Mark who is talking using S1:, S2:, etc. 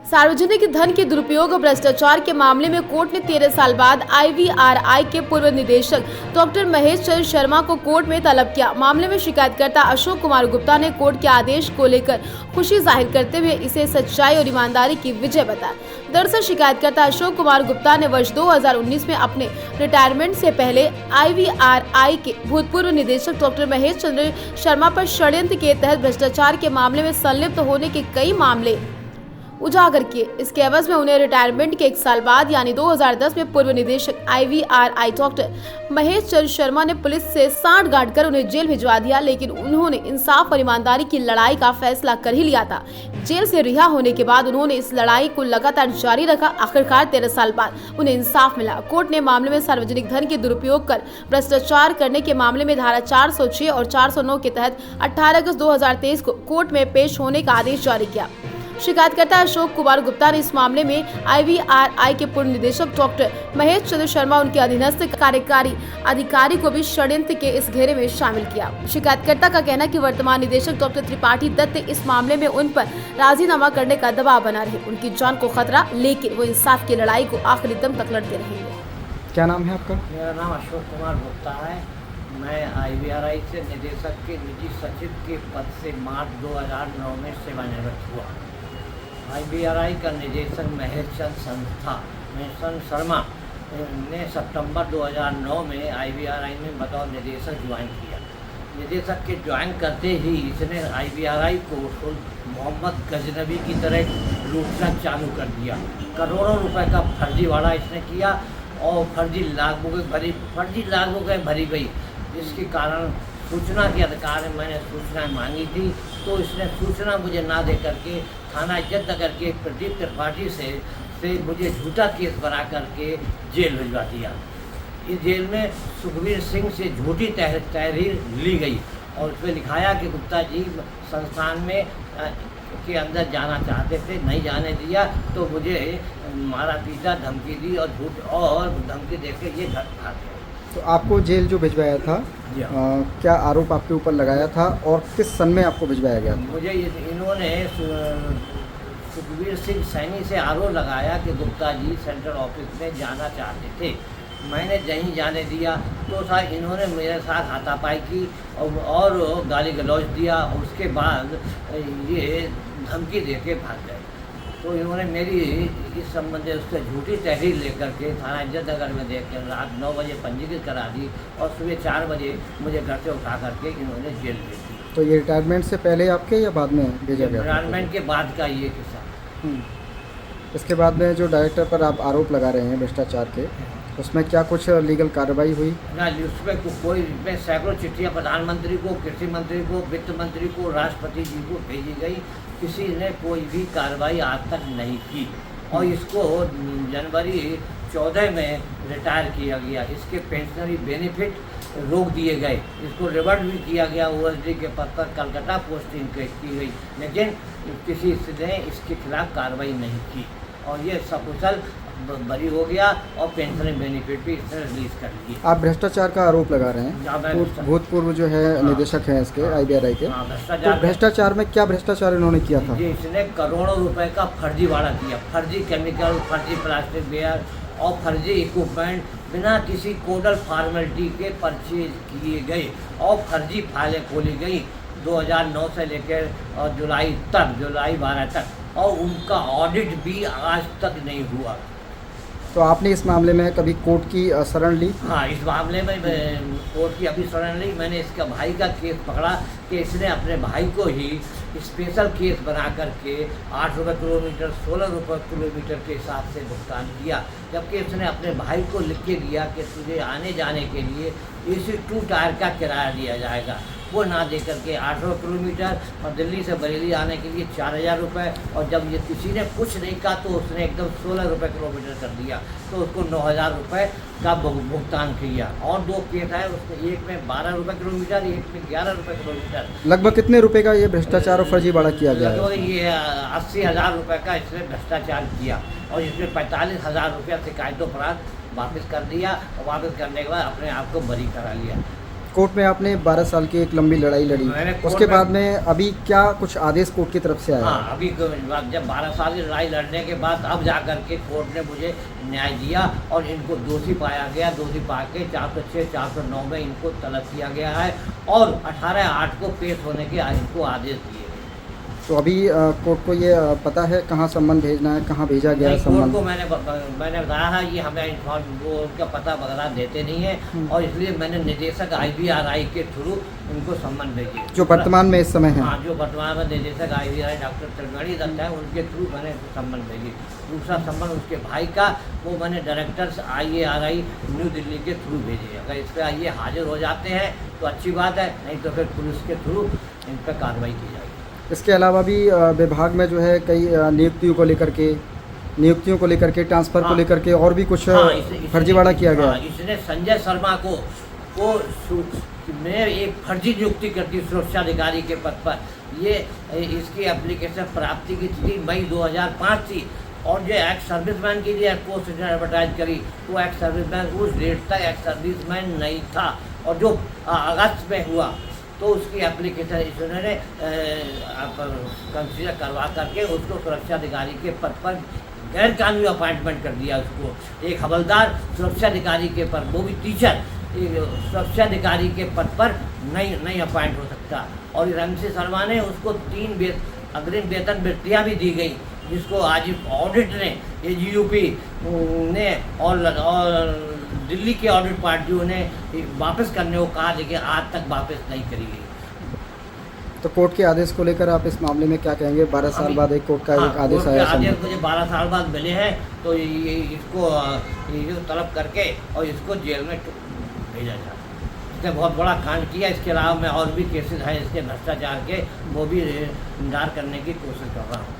S1: सार्वजनिक धन के दुरुपयोग और भ्रष्टाचार के मामले में कोर्ट ने 13 साल बाद IVRI के पूर्व निदेशक डॉक्टर महेश चंद्र शर्मा को कोर्ट में तलब किया। मामले में शिकायतकर्ता अशोक कुमार गुप्ता ने कोर्ट के आदेश को लेकर खुशी जाहिर करते हुए इसे सच्चाई और ईमानदारी की विजय बताया। दरअसल शिकायतकर्ता अशोक कुमार गुप्ता ने वर्ष 2019 में अपने रिटायरमेंट से पहले IVRI के भूतपूर्व निदेशक डॉक्टर महेश चंद्र शर्मा पर षड्यंत्र के तहत भ्रष्टाचार के मामले में संलिप्त होने के कई मामले उजागर किए। इसके एवज में उन्हें रिटायरमेंट के 1 साल बाद यानी 2010 में पूर्व निदेशक IVRI डॉक्टर महेश चंद्र शर्मा ने पुलिस से सांठ गांठ कर उन्हें जेल भिजवा दिया, लेकिन उन्होंने इंसाफ और ईमानदारी की लड़ाई का फैसला कर ही लिया था। जेल से रिहा होने के बाद उन्होंने इस लड़ाई को लगातार जारी रखा। आखिरकार 13 साल बाद उन्हें इंसाफ मिला। कोर्ट ने मामले में सार्वजनिक धन के दुरुपयोग कर भ्रष्टाचार करने के मामले में धारा 406 और 409 के तहत 18 अगस्त 2023 को कोर्ट में पेश होने का आदेश जारी किया। शिकायतकर्ता अशोक कुमार गुप्ता ने इस मामले में IVRI के पूर्व निदेशक डॉक्टर महेश चंद्र शर्मा उनके अधीनस्थ कार्यकारी अधिकारी को भी षड्यंत्र के इस घेरे में शामिल किया। शिकायतकर्ता का कहना कि वर्तमान निदेशक डॉक्टर त्रिपाठी दत्त इस मामले में उन पर राजीनामा करने का दबाव बना रहे। उनकी जान को खतरा, लेकिन वो इंसाफ की लड़ाई को आखिरी दम तक लड़ते रहेंगे।
S2: क्या नाम है आपका?
S3: मेरा नाम अशोक कुमार गुप्ता है। मैं IVRI से निदेशक के निजी सचिव के पद से मार्च 2009 में सेवानिवृत्त हुआ। IVRI का निदेशक महेश चंद्र शर्मा ने सितंबर 2009 में IVRI में बतौर निदेशक ज्वाइन किया। निदेशक के ज्वाइन करते ही इसने IVRI को मोहम्मद गजनबी की तरह लूटना चालू कर दिया। करोड़ों रुपए का फर्जीवाड़ा इसने किया और फर्जी लागबुकें भरी गई, जिसके कारण सूचना के अधिकार में मैंने सूचना मांगी थी, तो इसने सूचना मुझे ना दे करके थाना इज्जतनगर के प्रदीप त्रिपाठी से मुझे झूठा केस बना करके जेल भिजवा दिया। इस जेल में सुखबीर सिंह से झूठी तहरीर ली गई और उसमें लिखाया कि गुप्ता जी संस्थान में के अंदर जाना चाहते थे, नहीं जाने दिया, तो मुझे मारा पीटा, धमकी दी और धमकी देके ये घर भागे।
S2: तो आपको जेल जो भिजवाया था, क्या आरोप आपके ऊपर लगाया था और किस सन में आपको भिजवाया गया था?
S3: मुझे इन्होंने सुखबीर सिंह सैनी से आरोप लगाया कि गुप्ता जी सेंट्रल ऑफिस में जाना चाहते थे। मैंने नहीं जाने दिया तो इन्होंने मेरे साथ हाथापाई की और गाली गलौज दिया और उसके बाद ये धमकी दे के भाग गए। तो इन्होंने मेरी इस संबंध उससे झूठी तहरीर लेकर के थाना इज्जतनगर में देख कर रात 9 बजे पंजीकृत करा दी और सुबह 4 बजे मुझे घर से उठा करके इन्होंने जेल भेज दी।
S2: तो ये रिटायरमेंट से पहले आपके या बाद में भेजा गया?
S3: रिटायरमेंट के बाद का ये किस्सा।
S2: इसके बाद में जो डायरेक्टर पर आप आरोप लगा रहे हैं भ्रष्टाचार के, उसमें क्या कुछ लीगल कार्रवाई हुई?
S3: ना, उसमें कोई इसमें सैकड़ों चिट्ठियाँ प्रधानमंत्री को, कृषि मंत्री को, वित्त मंत्री को, राष्ट्रपति जी को भेजी गई। किसी ने कोई भी कार्रवाई आज तक नहीं की और इसको जनवरी 14 में रिटायर किया गया। इसके पेंशनरी बेनिफिट रोक दिए गए। इसको रिवर्ट भी किया गया। OSD के पद पर कलकत्ता पोस्टिंग की गई, लेकिन किसी ने इसके खिलाफ कार्रवाई नहीं की और ये सकुशल बरी हो गया और पेंशन बेनिफिट भी इसने रिलीज कर दी।
S2: आप भ्रष्टाचार का आरोप लगा रहे हैं, भूतपूर्व जो है निदेशक हैं इसके IVRI के, तो भ्रष्टाचार में क्या भ्रष्टाचार इन्होंने किया था?
S3: इसने करोड़ों रुपए का फर्जीवाड़ा किया। फर्जी केमिकल, फर्जी प्लास्टिक वेयर और फर्जी इक्विपमेंट बिना किसी कोडल फॉर्मेलिटी के परचेज किए गए और फर्जी फाइलें खोली गई 2009 से लेकर और जुलाई 12 तक, और उनका ऑडिट भी आज तक नहीं हुआ।
S2: तो आपने इस मामले में कभी कोर्ट की शरण ली?
S3: हाँ, इस मामले में कोर्ट की अभी शरण ली। मैंने इसका भाई का केस पकड़ा कि इसने अपने भाई को ही स्पेशल केस बना करके 8 रुपये किलोमीटर, 16 रुपये किलोमीटर के हिसाब से भुगतान किया, जबकि इसने अपने भाई को लिख के दिया कि तुझे आने जाने के लिए AC 2 टायर का किराया दिया जाएगा। वो ना दे करके 800 किलोमीटर और दिल्ली से बरेली आने के लिए 4000 रुपये, और जब ये किसी ने कुछ नहीं कहा तो उसने एकदम 16 रुपये किलोमीटर कर दिया, तो उसको 9000 रुपये का भुगतान किया। और 2 केस है उसमें, एक में 12 रुपये किलोमीटर, एक में 11 रुपये किलोमीटर।
S2: लगभग कितने रुपए का ये भ्रष्टाचार और फर्जीवाड़ा किया गया?
S3: लगभग ये 80,000 रुपये का इसने भ्रष्टाचार किया और इसमें 45,000 रुपया शिकायतों पर वापस कर दिया और वापस करने के बाद अपने आप को बरी करा लिया।
S2: कोर्ट में आपने 12 साल की एक लंबी लड़ाई लड़ी,
S3: मैंने कोर्ट
S2: उसके
S3: में-
S2: बाद में अभी क्या कुछ आदेश कोर्ट की तरफ से आया?
S3: हाँ, अभी जब 12 साल की लड़ाई लड़ने के बाद अब जा कर के कोर्ट ने मुझे न्याय दिया और इनको दोषी पाया गया। दोषी पा के 406, 409 में इनको तलब किया गया है और 18/8 को पेश होने के इनको आदेश दिए।
S2: तो अभी कोर्ट को ये पता है कहाँ सम्मन भेजना है, कहाँ भेजा गया है
S3: नहीं, कोर्ट
S2: सम्मन?
S3: को मैंने बताया है ये हमें वो उनका पता वगैरह देते नहीं है और इसलिए मैंने निदेशक IVRI के थ्रू उनको सम्मन भेजे।
S2: जो वर्तमान में इस समय है?
S3: हाँ, जो वर्तमान में निदेशक IVRI डॉक्टर त्रिवेणी दत्त है उनके थ्रू मैंने सम्मन भेजी। दूसरा सम्मन उसके भाई का वो मैंने डायरेक्टर्स IARI न्यू दिल्ली के थ्रू भेजे। अगर इस पर ये हाजिर हो जाते हैं तो अच्छी बात है, नहीं तो फिर पुलिस के थ्रू इन पर कार्रवाई की जाएगी।
S2: इसके अलावा भी विभाग में जो है कई नियुक्तियों को लेकर के ट्रांसफ़र को
S3: हाँ।
S2: लेकर के और भी कुछ
S3: हाँ,
S2: फर्जीवाड़ा किया गया।
S3: हाँ, इसने संजय शर्मा को मैं एक फर्जी नियुक्ति कर दी सुरक्षा अधिकारी के पद पर। ये इसकी एप्लीकेशन प्राप्ति की तिथि मई 2005 थी और जो एक्स सर्विसमैन के लिए पोस्ट एडवर्टाइज करी वो एक्स सर्विसमैन उस डेट तक एक्स सर्विसमैन नहीं था और जो अगस्त में हुआ तो उसकी एप्लीकेशन इन्होंने कंसीडर करवा करके उसको सुरक्षा अधिकारी के पद पर गैर कानूनी अपॉइंटमेंट कर दिया। उसको एक हवलदार सुरक्षा अधिकारी के पद, वो भी टीचर सुरक्षा अधिकारी के पद पर नहीं अपॉइंट हो सकता। और रंगसी शर्मा ने उसको 3 अग्रिम वेतन वृत्तियाँ भी दी गई जिसको आज ऑडिट ने AGUP ने और दिल्ली के ऑडिट पार्टियों ने वापस करने को कहा, लेकिन आज तक वापस नहीं करी गई।
S2: तो कोर्ट के आदेश को लेकर आप इस मामले में क्या कहेंगे? 12 साल बाद एक कोर्ट का एक आदेश आया।
S3: आदेश मुझे 12 साल बाद मिले हैं तो इसको तलब करके और इसको जेल में भेजा जाए। इसने बहुत बड़ा कांड किया। इसके अलावा मैं और भी केसेस हैं इसके भ्रष्टाचार के, वो भी निदान करने की कोशिश कर रहा हूँ।